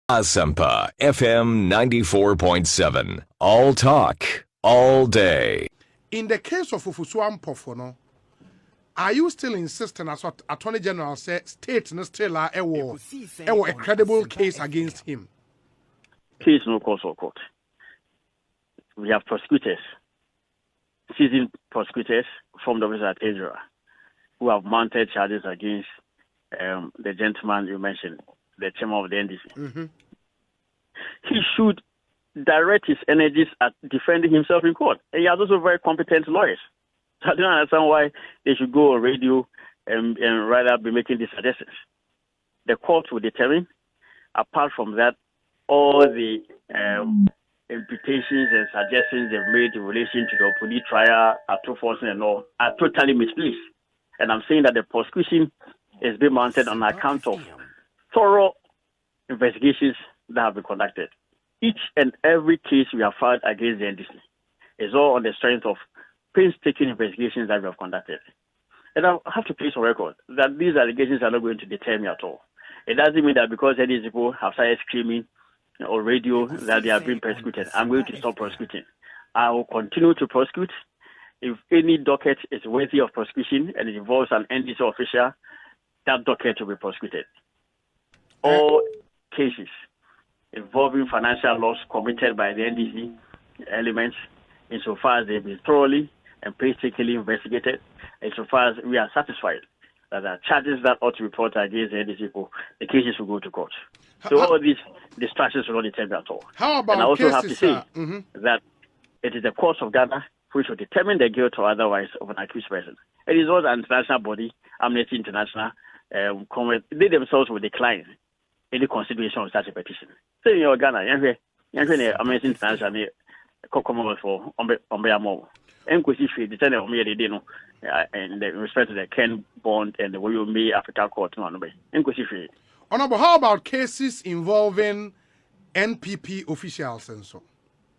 Asempa FM 94.7. All talk, all day. In the case of Ufusua Mpofono, are you still insisting, as what Attorney General said, state no still a credible case against him? Case no cause for court. We have prosecutors, seasoned prosecutors from the office at Israel, who have mounted charges against the gentleman you mentioned, the chairman of the NDC. Mm-hmm. He should direct his energies at defending himself in court. And he has also very competent lawyers. So I don't understand why they should go on radio and rather be making these suggestions. The court will determine. Apart from that, all the imputations and suggestions they've made in relation to the police trial, forcing and all, are totally misplaced. And I'm saying that the prosecution is being mounted on account of thorough investigations that have been conducted. Each and every case we have filed against the NDC is all on the strength of painstaking investigations that we have conducted. And I have to place on record that these allegations are not going to deter me at all. It doesn't mean that because any people have started screaming on radio that they are being persecuted, I'm going to stop prosecuting. I will continue to prosecute. If any docket is worthy of prosecution and it involves an NDC official, that docket will be prosecuted. All cases involving financial loss committed by the NDC elements, insofar as they've been thoroughly and painstakingly investigated, insofar as we are satisfied that the charges that ought to be brought against the NDC people, the cases will go to court. So all these distractions will not deter me at all. How about and I also cases, have to say that it is the courts of Ghana which will determine the guilt or otherwise of an accused person. It is not an international body, Amnesty International, they themselves will decline any consideration of such a petition. So in Ghana, Amnesty International, Commonwealth for Ombeamo, Ekosiisen, the and in respect to the Ken Bond and the Woyombe Africa Court, Ekosiisen. Honorable, how about cases involving NPP officials and so?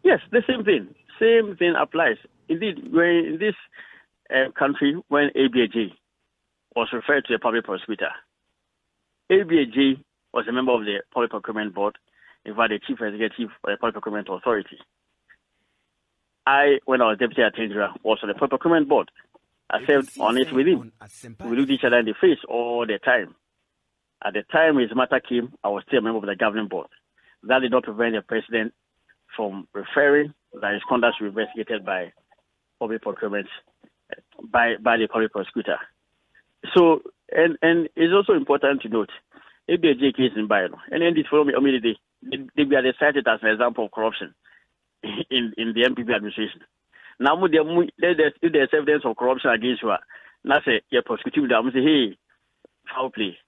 Yes, the same thing. Same thing applies. Indeed, when in this country, when ABAJ was referred to a public prosecutor, ABAJ was a member of the Public Procurement Board, in fact, the Chief Executive of the Public Procurement Authority. When I was Deputy Attorney General, was on the Public Procurement Board. I served on it with him. We looked each other in the face all the time. At the time his matter came, I was still a member of the Governing Board. That did not prevent the President from referring that his conduct should be investigated by public procurement, by the public prosecutor. So, and it's also important to note, ABAJ case in Bayern, and then this for me, they were cited as an example of corruption in the MPP administration. Now, if there's evidence of corruption against you, now say you're prosecuting them, say, hey, foul play.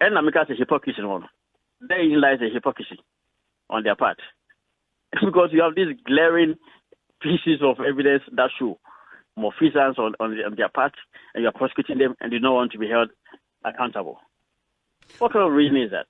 And I'm a hypocrisy on. Therein lies a hypocrisy on their part. Because you have these glaring pieces of evidence that show malfeasance on their part, and you are prosecuting them and you don't want to be held accountable. What kind of reason is that?